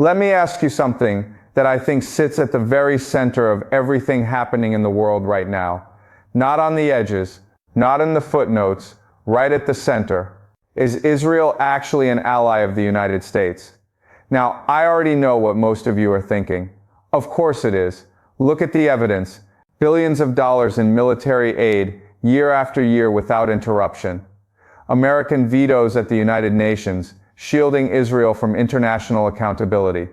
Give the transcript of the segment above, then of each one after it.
Let me ask you something that I think sits at the very center of everything happening in the world right now. Not on the edges, not in the footnotes, right at the center. Is Israel actually an ally of the United States? Now, I already know what most of you are thinking. Of course it is. Look at the evidence. Billions of dollars in military aid, year after year without interruption. American vetoes at the United Nations, shielding Israel from international accountability.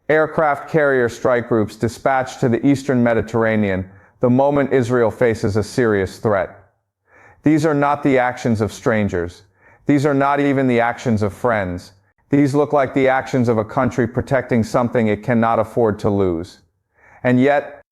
Aircraft carrier strike groups dispatched to the eastern Mediterranean the moment Israel faces a serious threat. These are not the actions of strangers. These are not even the actions of friends. These look like the actions of a country protecting something it cannot afford to lose. And yet,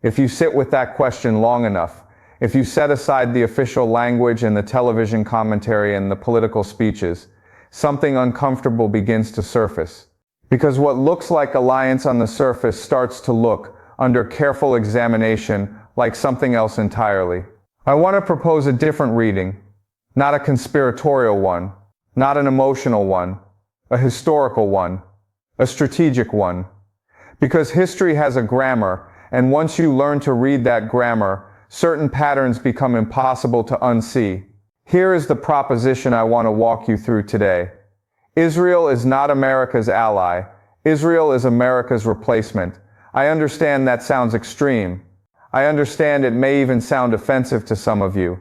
if you sit with that question long enough, if you set aside the official language and the television commentary and the political speeches, something uncomfortable begins to surface. Because what looks like alliance on the surface starts to look, under careful examination, like something else entirely. I want to propose a different reading, not a conspiratorial one, not an emotional one, a historical one, a strategic one. Because history has a grammar, and once you learn to read that grammar, certain patterns become impossible to unsee. Here is the proposition I want to walk you through today. Israel is not America's ally. Israel is America's replacement. I understand that sounds extreme. I understand it may even sound offensive to some of you.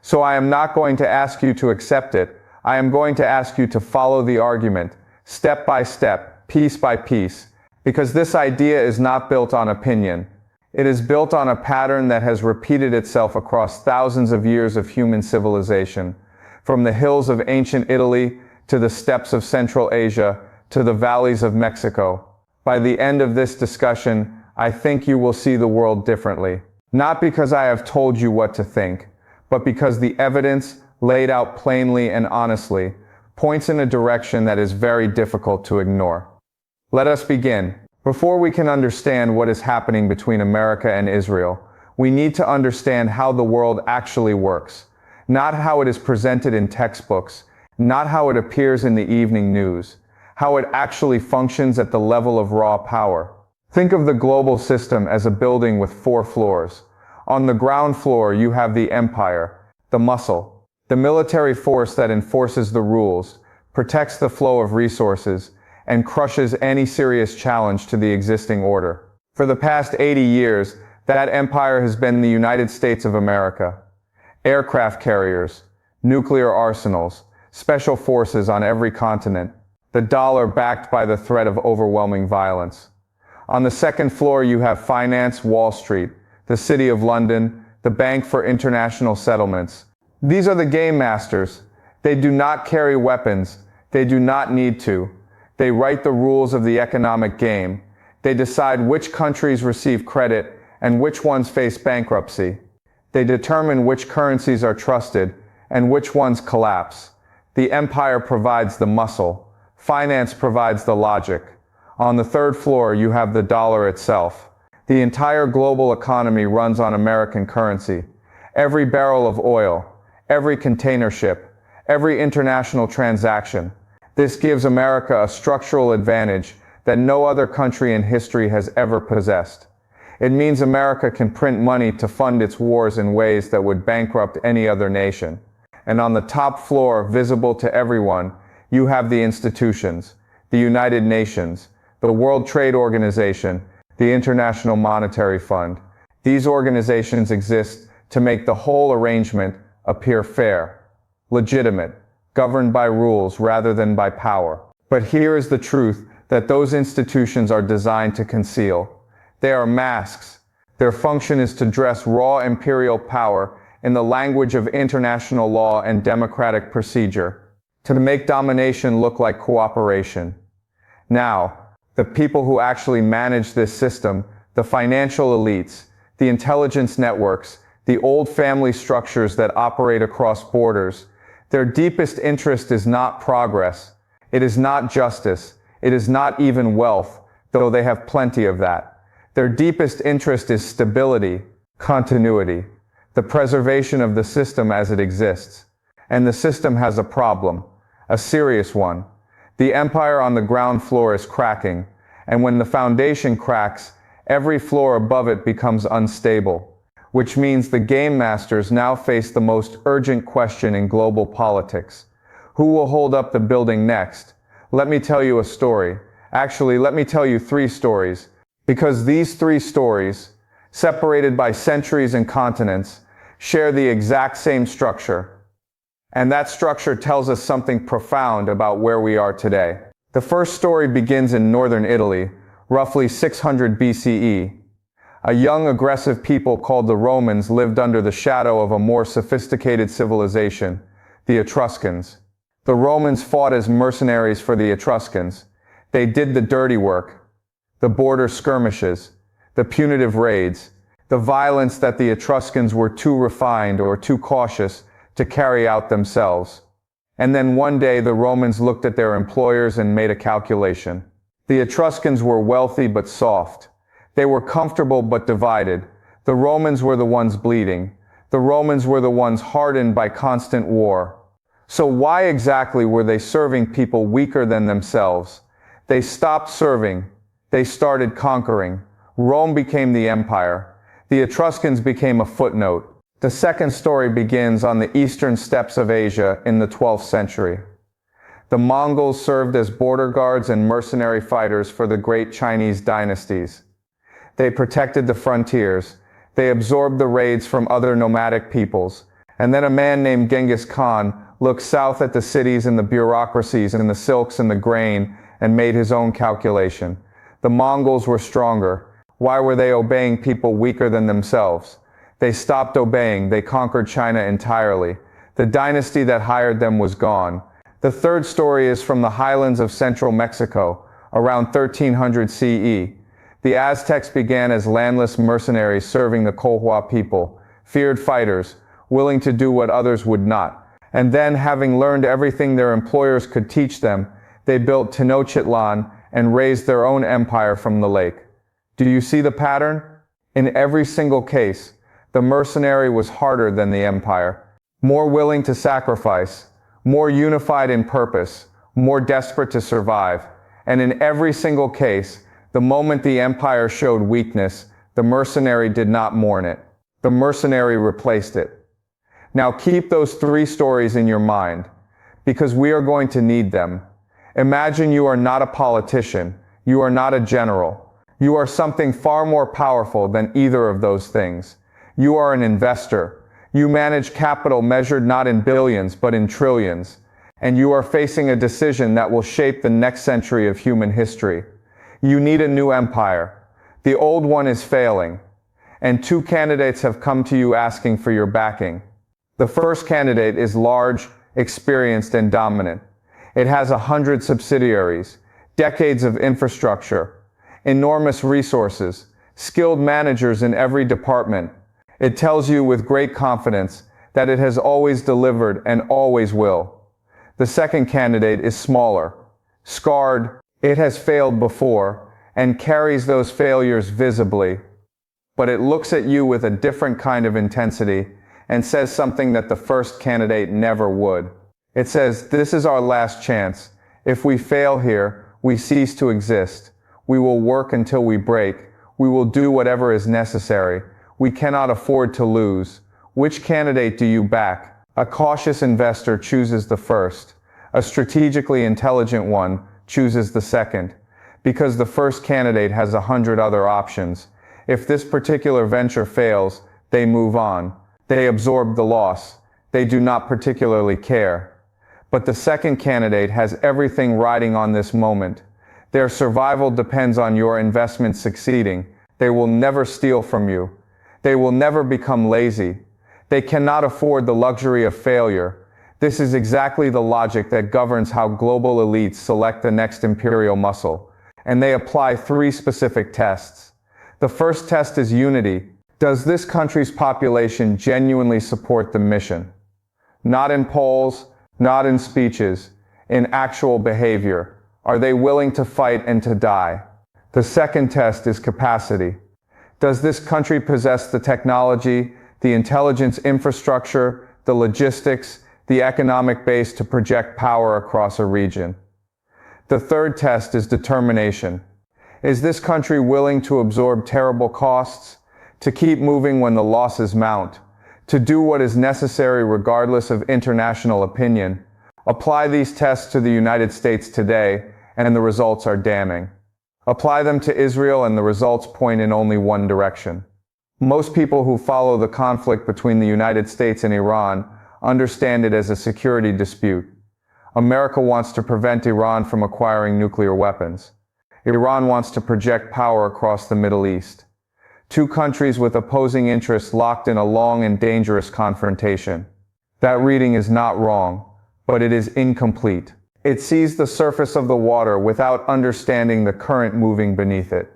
So I am not going to ask you to accept it. I am going to ask you to follow the argument, step by step, piece by piece, because this idea is not built on opinion. It is built on a pattern that has repeated itself across thousands of years of human civilization, from the hills of ancient Italy to the steppes of Central Asia to the valleys of Mexico. By the end of this discussion, I think you will see the world differently. Not because I have told you what to think, but because the evidence, laid out plainly and honestly, points in a direction that is very difficult to ignore. Let us begin. Before we can understand what is happening between America and Israel, we need to understand how the world actually works. Not how it is presented in textbooks, not how it appears in the evening news, how it actually functions at the level of raw power. Think of the global system as a building with 4 floors. On the ground floor, you have the empire, the muscle, the military force that enforces the rules, protects the flow of resources, and crushes any serious challenge to the existing order. For the past 80 years, that empire has been the United States of America. Aircraft carriers, nuclear arsenals, special forces on every continent, the dollar backed by the threat of overwhelming violence. On the second floor, you have finance, Wall Street, the City of London, the Bank for International Settlements. These are the game masters. They do not carry weapons. They do not need to. They write the rules of the economic game. They decide which countries receive credit and which ones face bankruptcy. They determine which currencies are trusted and which ones collapse. The empire provides the muscle. Finance provides the logic. On the third floor, you have the dollar itself. The entire global economy runs on American currency. Every barrel of oil, every container ship, every international transaction. This gives America a structural advantage that no other country in history has ever possessed. It means America can print money to fund its wars in ways that would bankrupt any other nation. And on the top floor, visible to everyone, you have the institutions, the United Nations, the World Trade Organization, the International Monetary Fund. These organizations exist to make the whole arrangement appear fair, legitimate, governed by rules rather than by power. But here is the truth that those institutions are designed to conceal. They are masks. Their function is to dress raw imperial power in the language of international law and democratic procedure, to make domination look like cooperation. Now, the people who actually manage this system, the financial elites, the intelligence networks, the old family structures that operate across borders, their deepest interest is not progress. It is not justice. It is not even wealth, though they have plenty of that. Their deepest interest is stability, continuity, the preservation of the system as it exists. And the system has a problem, a serious one. The empire on the ground floor is cracking, and when the foundation cracks, every floor above it becomes unstable, which means the game masters now face the most urgent question in global politics. Who will hold up the building next? Let me tell you a story. Actually, let me tell you 3 stories, because these 3 stories, separated by centuries and continents, share the exact same structure. And that structure tells us something profound about where we are today. The first story begins in northern Italy, roughly 600 BCE. A young, aggressive people called the Romans lived under the shadow of a more sophisticated civilization, the Etruscans. The Romans fought as mercenaries for the Etruscans. They did the dirty work, the border skirmishes, the punitive raids, the violence that the Etruscans were too refined or too cautious to carry out themselves. And then one day the Romans looked at their employers and made a calculation. The Etruscans were wealthy but soft. They were comfortable but divided. The Romans were the ones bleeding. The Romans were the ones hardened by constant war. So why exactly were they serving people weaker than themselves? They stopped serving. They started conquering. Rome became the empire. The Etruscans became a footnote. The second story begins on the eastern steppes of Asia in the 12th century. The Mongols served as border guards and mercenary fighters for the great Chinese dynasties. They protected the frontiers. They absorbed the raids from other nomadic peoples. And then a man named Genghis Khan looked south at the cities and the bureaucracies and the silks and the grain and made his own calculation. The Mongols were stronger. Why were they obeying people weaker than themselves? They stopped obeying. They conquered China entirely. The dynasty that hired them was gone. The third story is from the highlands of central Mexico, around 1300 CE. The Aztecs began as landless mercenaries serving the Colhua people, feared fighters, willing to do what others would not. And then, having learned everything their employers could teach them, they built Tenochtitlan and raised their own empire from the lake. Do you see the pattern? In every single case, the mercenary was harder than the empire, more willing to sacrifice, more unified in purpose, more desperate to survive. And in every single case, the moment the empire showed weakness, the mercenary did not mourn it. The mercenary replaced it. Now keep those 3 stories in your mind, because we are going to need them. Imagine you are not a politician. You are not a general. You are something far more powerful than either of those things. You are an investor. You manage capital measured not in billions but in trillions. And you are facing a decision that will shape the next century of human history. You need a new empire. The old one is failing. And 2 candidates have come to you asking for your backing. The first candidate is large, experienced, and dominant. It has 100 subsidiaries, decades of infrastructure, enormous resources, skilled managers in every department. It tells you with great confidence that it has always delivered and always will. The second candidate is smaller, scarred. It has failed before and carries those failures visibly. But it looks at you with a different kind of intensity and says something that the first candidate never would. It says, "This is our last chance. If we fail here, we cease to exist. We will work until we break. We will do whatever is necessary. We cannot afford to lose." Which candidate do you back? A cautious investor chooses the first. A strategically intelligent one chooses the second. Because the first candidate has 100 other options. If this particular venture fails, they move on. They absorb the loss. They do not particularly care. But the second candidate has everything riding on this moment. Their survival depends on your investment succeeding. They will never steal from you. They will never become lazy. They cannot afford the luxury of failure. This is exactly the logic that governs how global elites select the next imperial muscle. And they apply 3 specific tests. The first test is unity. Does this country's population genuinely support the mission? Not in polls, not in speeches, in actual behavior. Are they willing to fight and to die? The second test is capacity. Does this country possess the technology, the intelligence infrastructure, the logistics, the economic base to project power across a region? The third test is determination. Is this country willing to absorb terrible costs, to keep moving when the losses mount, to do what is necessary regardless of international opinion? Apply these tests to the United States today, and the results are damning. Apply them to Israel, and the results point in only one direction. Most people who follow the conflict between the United States and Iran understand it as a security dispute. America wants to prevent Iran from acquiring nuclear weapons. Iran wants to project power across the Middle East. Two countries with opposing interests locked in a long and dangerous confrontation. That reading is not wrong, but it is incomplete. It sees the surface of the water without understanding the current moving beneath it.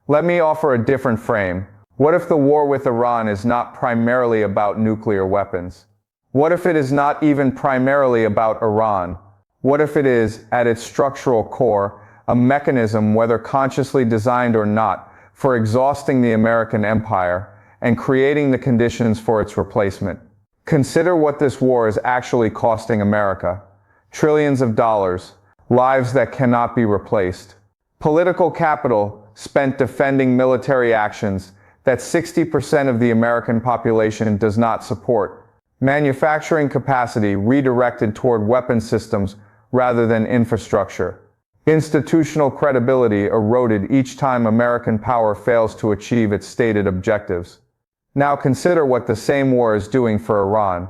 Let me offer a different frame. What if the war with Iran is not primarily about nuclear weapons? What if it is not even primarily about Iran? What if it is, at its structural core, a mechanism, whether consciously designed or not, for exhausting the American empire and creating the conditions for its replacement? Consider what this war is actually costing America. Trillions of dollars, lives that cannot be replaced. Political capital spent defending military actions that 60% of the American population does not support. Manufacturing capacity redirected toward weapon systems rather than infrastructure. Institutional credibility eroded each time American power fails to achieve its stated objectives. Now consider what the same war is doing for Iran.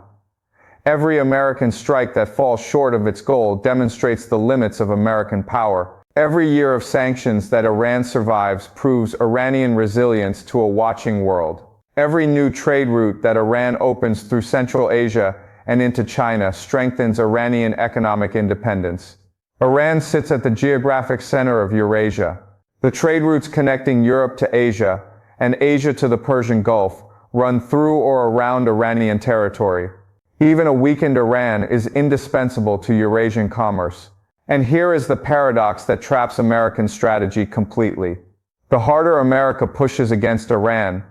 Every American strike that falls short of its goal demonstrates the limits of American power. Every year of sanctions that Iran survives proves Iranian resilience to a watching world. Every new trade route that Iran opens through Central Asia and into China strengthens Iranian economic independence. Iran sits at the geographic center of Eurasia. The trade routes connecting Europe to Asia and Asia to the Persian Gulf run through or around Iranian territory. Even a weakened Iran is indispensable to Eurasian commerce. And here is the paradox that traps American strategy completely. The harder America pushes against Iran,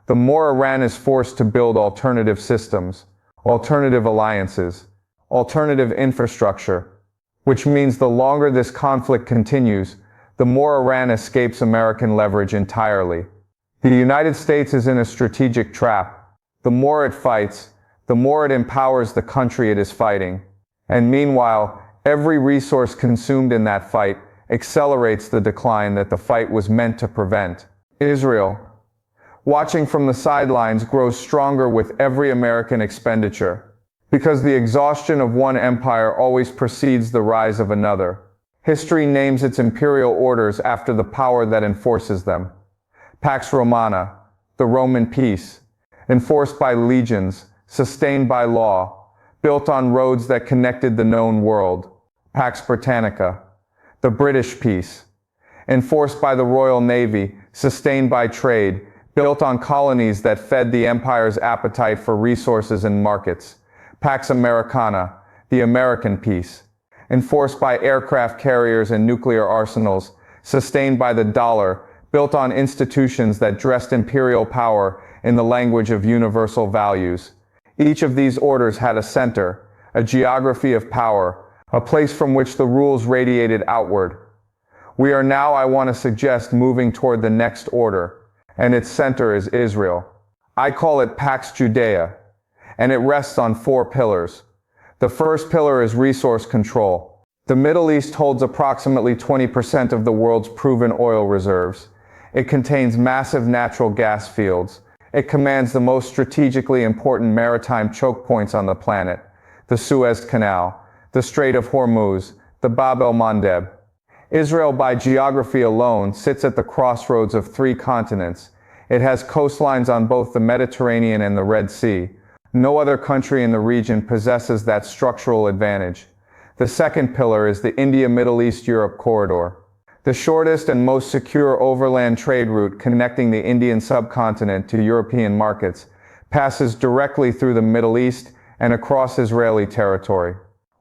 the more Iran is forced to build alternative systems, alternative alliances, alternative infrastructure, which means the longer this conflict continues, the more Iran escapes American leverage entirely. The United States is in a strategic trap. The more it fights, the more it empowers the country it is fighting. And meanwhile, every resource consumed in that fight accelerates the decline that the fight was meant to prevent. Israel, watching from the sidelines, grows stronger with every American expenditure, because the exhaustion of one empire always precedes the rise of another. History names its imperial orders after the power that enforces them. Pax Romana, the Roman peace, enforced by legions, sustained by law, built on roads that connected the known world. Pax Britannica, the British peace, enforced by the Royal Navy, sustained by trade, built on colonies that fed the empire's appetite for resources and markets. Pax Americana, the American peace, enforced by aircraft carriers and nuclear arsenals, sustained by the dollar, built on institutions that dressed imperial power in the language of universal values. Each of these orders had a center, a geography of power, a place from which the rules radiated outward. We are now, I want to suggest, moving toward the next order, and its center is Israel. I call it Pax Judea, and it rests on 4 pillars. The first pillar is resource control. The Middle East holds approximately 20% of the world's proven oil reserves. It contains massive natural gas fields. It commands the most strategically important maritime choke points on the planet: the Suez Canal, the Strait of Hormuz, the Bab el-Mandeb. Israel, by geography alone, sits at the crossroads of 3 continents. It has coastlines on both the Mediterranean and the Red Sea. No other country in the region possesses that structural advantage. The second pillar is the India-Middle East-Europe corridor. The shortest and most secure overland trade route connecting the Indian subcontinent to European markets passes directly through the Middle East and across Israeli territory.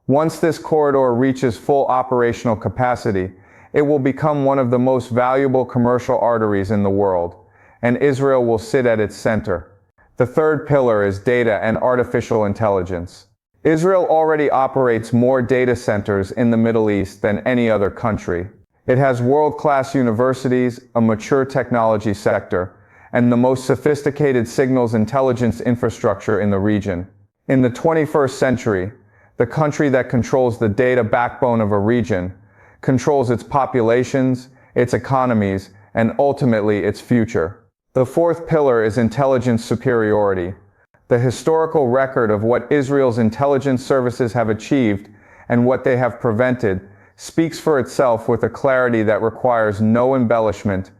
Once this corridor reaches full operational capacity, it will become one of the most valuable commercial arteries in the world, and Israel will sit at its center. The third pillar is data and artificial intelligence. Israel already operates more data centers in the Middle East than any other country. It has world-class universities, a mature technology sector, and the most sophisticated signals intelligence infrastructure in the region. In the 21st century, the country that controls the data backbone of a region controls its populations, its economies, and ultimately its future. The fourth pillar is intelligence superiority. The historical record of what Israel's intelligence services have achieved and what they have prevented speaks for itself with a clarity that requires no embellishment.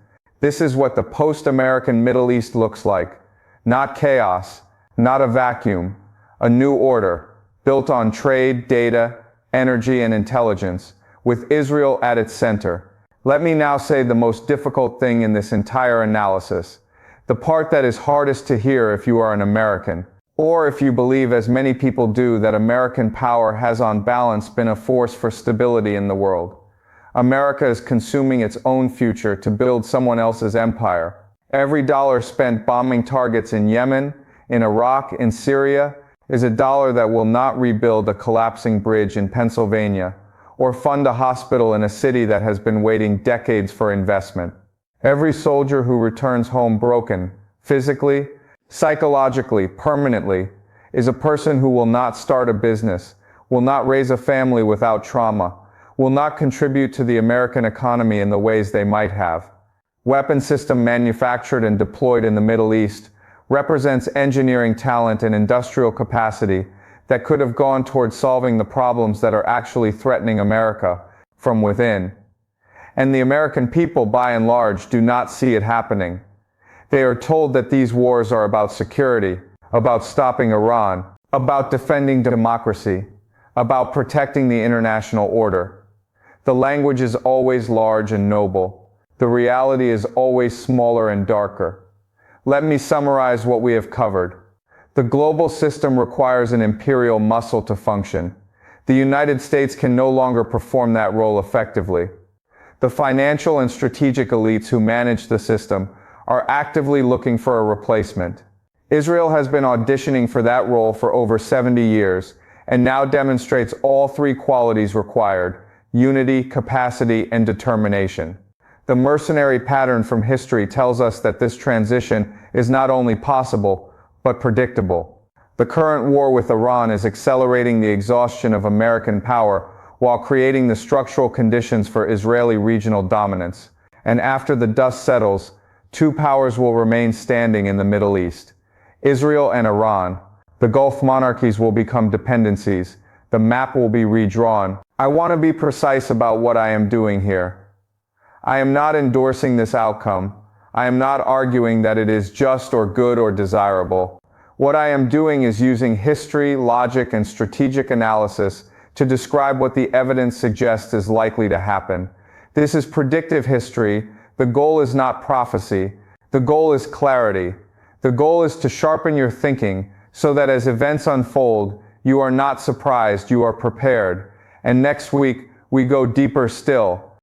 This is what the post-American Middle East looks like. Not chaos, not a vacuum, a new order, built on trade, data, energy, and intelligence, with Israel at its center. Let me now say the most difficult thing in this entire analysis. The part that is hardest to hear if you are an American, or if you believe, as many people do, that American power has on balance been a force for stability in the world. America is consuming its own future to build someone else's empire. Every dollar spent bombing targets in Yemen, in Iraq, in Syria, is a dollar that will not rebuild a collapsing bridge in Pennsylvania, or fund a hospital in a city that has been waiting decades for investment. Every soldier who returns home broken, physically, psychologically, permanently, is a person who will not start a business, will not raise a family without trauma, will not contribute to the American economy in the ways they might have. Weapon system manufactured and deployed in the Middle East represents engineering talent and industrial capacity that could have gone towards solving the problems that are actually threatening America from within. And the American people, by and large, do not see it happening. They are told that these wars are about security, about stopping Iran, about defending democracy, about protecting the international order. The language is always large and noble. The reality is always smaller and darker. Let me summarize what we have covered. The global system requires an imperial muscle to function. The United States can no longer perform that role effectively. The financial and strategic elites who manage the system are actively looking for a replacement. Israel has been auditioning for that role for over 70 years and now demonstrates all three qualities required: unity, capacity, and determination. The mercenary pattern from history tells us that this transition is not only possible, but predictable. The current war with Iran is accelerating the exhaustion of American power while creating the structural conditions for Israeli regional dominance. And after the dust settles, two powers will remain standing in the Middle East: Israel and Iran. The Gulf monarchies will become dependencies. The map will be redrawn. I want to be precise about what I am doing here. I am not endorsing this outcome. I am not arguing that it is just or good or desirable. What I am doing is using history, logic, and strategic analysis to describe what the evidence suggests is likely to happen. This is predictive history. The goal is not prophecy. The goal is clarity. The goal is to sharpen your thinking so that as events unfold, you are not surprised, you are prepared. And next week, we go deeper still.